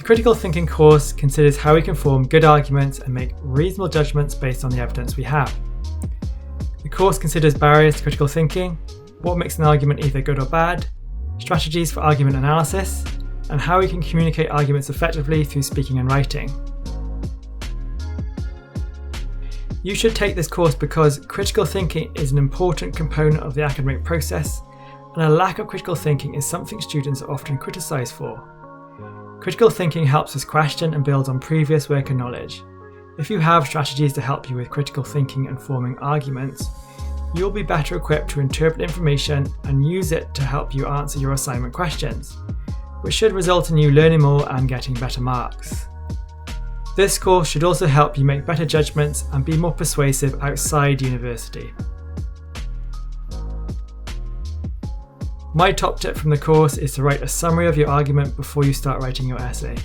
critical thinking course considers how we can form good arguments and make reasonable judgments based on the evidence we have. The course considers barriers to critical thinking, what makes an argument either good or bad, strategies for argument analysis, and how we can communicate arguments effectively through speaking and writing. You should take this course because critical thinking is an important component of the academic process, and a lack of critical thinking is something students are often criticised for. Critical thinking helps us question and build on previous work and knowledge. If you have strategies to help you with critical thinking and forming arguments, you'll be better equipped to interpret information and use it to help you answer your assignment questions, which should result in you learning more and getting better marks. This course should also help you make better judgments and be more persuasive outside university. My top tip from the course is to write a summary of your argument before you start writing your essay.